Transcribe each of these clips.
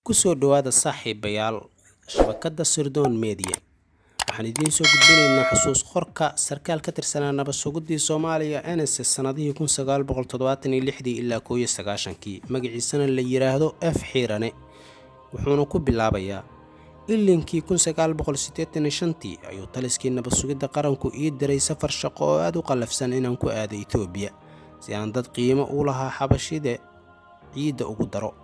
Ku soo dhawaada saaxiibayaal shabakada Sirdoon Media. Waxaan idiin soo gudbinaynaa xusuus qorka sarkaal ka tirsanaa nabad sugidii Soomaaliya NSS sanadihii 1976 ilaa 1990 magaciisana la yiraahdo F Xiirane. Wuxuuna ku bilaabayaa ilinkii 1985 ayuu taliskii nabad sugidda qaranku ii diray safar shaqo oo aad u qalafsan inaan ku aado Itoobiya si aan dad qiimo u lahaa xabashida ciida ugu daro.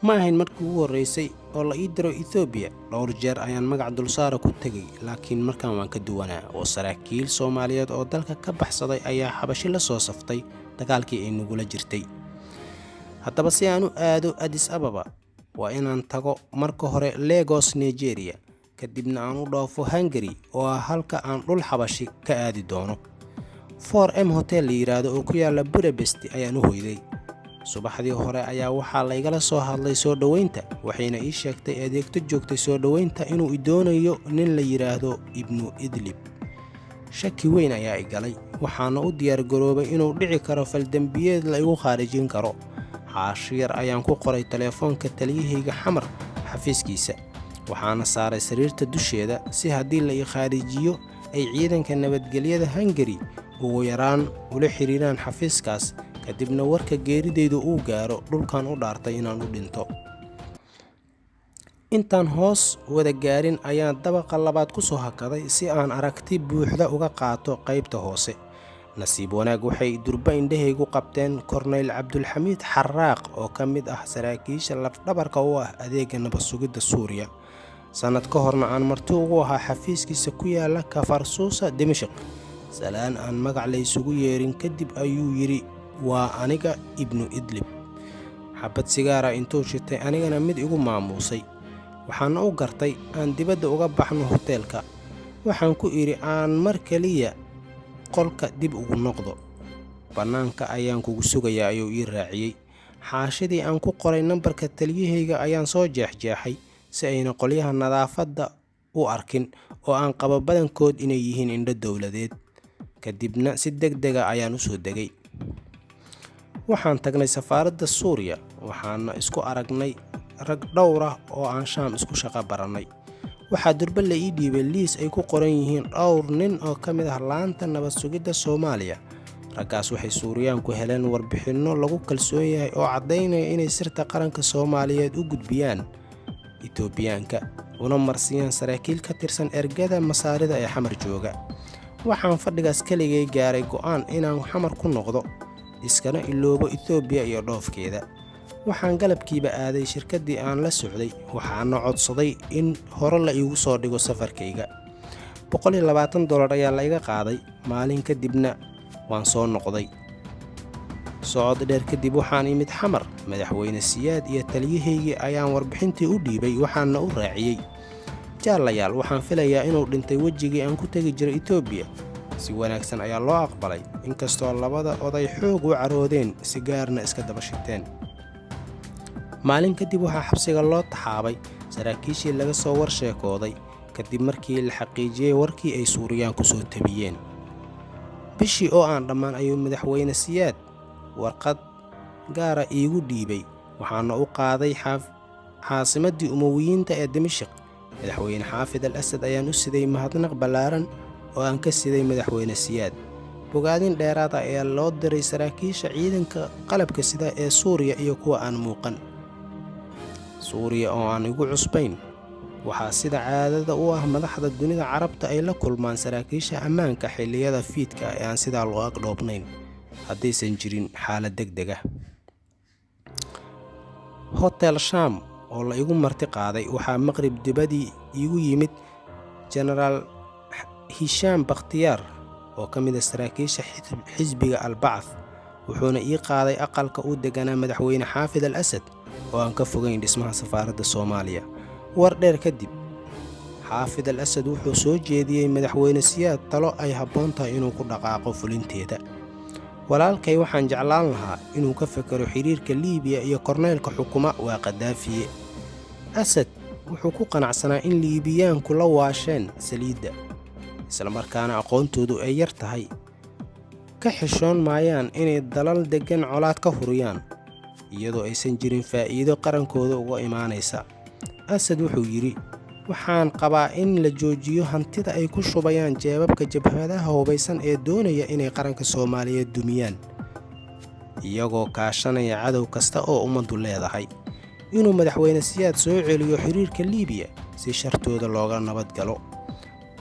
ma ahayn markii ugu horeysay oo la ii diro Itoobiya. dhowr jeer ayaan magac dulsaara ku tagay, laakiin markaan waan ka duwanaa oo saraakiil Soomaaliyeed oo dalka ka baxsaday ayaa xabashi la soo saftay dagaalkii ay nagula jirtay. haddaba si aan u aado Addis Ababa waa inaan tago marka hore Lagos, Nigeria, kadibna aan u dhoofo Hungary oo ah halka aan dhul xabashi ka aadi doono. 4M Hotel la yiraahdo oo ku yaala Budapest ayaan u hoyday. subaxdii hore ayaa waxaa la igala soo hadlay soo dhaweynta, waxayna ii sheegtay adeegto joogtay soo dhaweynta inuu doonayo nin la yiraahdo Ibnu Idlib. shaki weyn ayaa i galay, waxaana u diyaar garoobay inuu dhici karo faldambiyeed la igu khaarijin karo. xaashiyar ayaan ku qoray telefoonka taliyahayga Xamar xafiiskiisa, waxaana saaray sariirta dusheeda si haddii la i khaarijiyo ay ciidanka nabadgelyada Hungary ugu yaraan ula xiriiraan xafiiskaas, kadibna warka geerideydu uu gaaro dhulkan u dhaartay inaan u dhinto. intaan hoos wada gaarin ayaan dabaqa labaad ku soo hakaday si aan aragti buuxda uga qaato qaybta hoose. nasiib wanaag waxay durba indhahaygu qabteen Korneyl Cabdulxamiid Xaraaq oo ka mid ah saraakiisha lafdhabarka u ah adeega nabad sugidda Suuriya. sanad ka horna aan marti ugu ahaa xafiiskiisa ku yaala Kafarsuusa, Dimashq. salaan aan magac la isugu yeerin kadib ayuu yiri, waa aniga Ibnu Idlib. xabad sigaara intuu shitay anigana mid igu maamuusay. waxaana u gartay aan dibadda uga baxno hoteelka. waxaan ku iri aan mar kaliya qolka dib ugu noqdo. bannaanka ayaan kugu sugayaa ayuu ii raaciyey. xaashidii aan ku qoray nambarka taliyahayga ayaan soo jeexjeexay si ayna qolyaha nadaafadda u arkin oo aan qabo badankood inay yihiin indho dowladeed. kadibna si degdega ayaan u soo degay. waxaan tagnay safaaradda Suuriya, waxaana isku aragnay rag dhowr ah oo aan Shaam isku shaqo barannay. waxaa durba la ii dhiibay liis ay ku qoran yihiin dhowr nin oo ka mid ah laanta nabad sugidda Soomaaliya. raggaas waxay Suuriyaan ku heleen warbixinno lagu kalsoon yahay oo caddaynaya inay sirta qaranka Soomaaliyeed u gudbiyaan Itoobiyaanka, una marsiyaan saraakiil ka tirsan ergada masaarida ee Xamar jooga. waxaan fadhigaas kaligay gaaray go'aan inaan Xamar ku noqdo, iskana iloobo Itoobiya iyo dhoofkeeda. waxaan galabkiiba aaday shirkaddii aan la socday, waxaana codsaday in hore la iigu soo dhigo safarkayga. $120 ayaa la iga qaaday. maalin kadibna waan soo noqday. socod dheer kadib waxaan imid Xamar. madaxweyne Siyaad iyo taliyahaygii ayaan warbixintii u dhiibay, waxaana u raaciyey, jaalayaal, waxaan filayaa inuu dhintay wejigii aan ku tegi jiray Itoobiya. si wanaagsan ayaa loo aqbalay, inkastoo labada oday xoog u caroodeen, sigaarna iska daba shiteen. maalin kadib waxaa xabsiga loo taxaabay saraakiishii laga soo warsheekooday kadib markii la xaqiijiyey warkii ay Suuriyaan ku soo tabiyeen. bishii oo aan dhammaan ayuu madaxweyne Siyaad warqad gaara iigu dhiibay, waxaana u qaaday caasimaddii Umawiyiinta ee Dimashq. madaxweyne Xaafid al-Asad ayaan u siday mahadnaq ballaaran oo aan ka siday madaxweyne Siyaad. bogaadin dheeraad ah ayaa loo diray saraakiisha ciidanka qalabka sida ee Suuriya iyo kuwa aan muuqan. Suuriya oo aan igu cusbayn, waxaa sida caadada u ah madaxda dunida Carabta ay la kulmaan saraakiisha ammaanka xilliyada fiidka ee aan sidaa loo agdhoobnayn haddaysan jirin xaalad degdeg ah. Hotel Shaam oo la igu marti qaaday, waxaa maqrib dibadii igu yimid Generaal Hishaam Bakhtiyaar oo ka mid ah saraakiisha xisbiga Al-Bacth, wuxuuna ii qaaday aqalka uu deganaa madaxweyne Xaafid al-Asad oo aan ka fogayn dhismaha safaaradda Soomaaliya. war dheer kadib, Xaafid al-Asad wuxuu soo jeediyey madaxweyne Siyaad talo ay habboon tahay inuu ku dhaqaaqo fulinteeda. walaalkay waxaan jeclaan lahaa inuu ka fekero xiriirka Liibiya iyo korneylka xukuma waa Qadaafiye. Asad wuxuu ku qanacsanaa in Liibiyaanku la waasheen saliidda, isla markaana aqoontoodu ay yar tahay, ka xishoon maayaan inay dalal degan colaad ka huriyaan iyadoo aysan jirin faa'iido qarankooda uga imaanaysa. asad wuxuu yidhi waxaan qabaa in la joojiyo hantida ay ku shubayaan jeebabka jabhadaha hubaysan ee doonaya inay qaranka Soomaaliyeed dumiyaan iyagoo kaashanaya cadow kasta oo ummaddu leedahay inuu madaxweyne Siyaad soo celiyo xiriirka Liibiya si shartooda looga nabad galo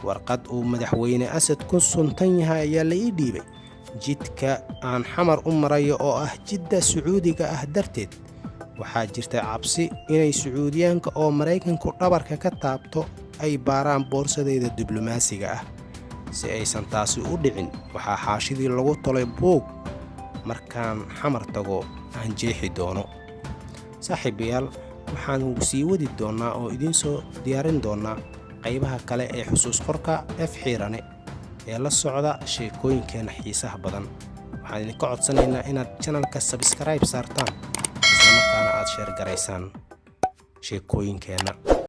warqad uu madaxweyne Asad ku suntan yahay ayaa la ii dhiibay jidka aan xamar u marayo oo ah jidda Sacuudiga ah darteed waxaa jirta cabsi inay Sacuudiyaanka oo Mareykanku dhabarka ka taabto ay baaraan boorsadeeda diblomaasiga ah si aysan taasi u dhicin waxaa xaashidii lagu tolay buug markaan xamar tago aan jeexi doono saaxiibayaal waxaan sii wadi doonaa oo idin soo diyaarin doonaa qaybaha kale ee xusuus qorka Xiirane ee la socda sheekooyinkeena xiisaha badan waxaan idinka codsanaynaa inaad channelka subscribe saartaan isla markaana aad share garaysaan sheekooyinkeena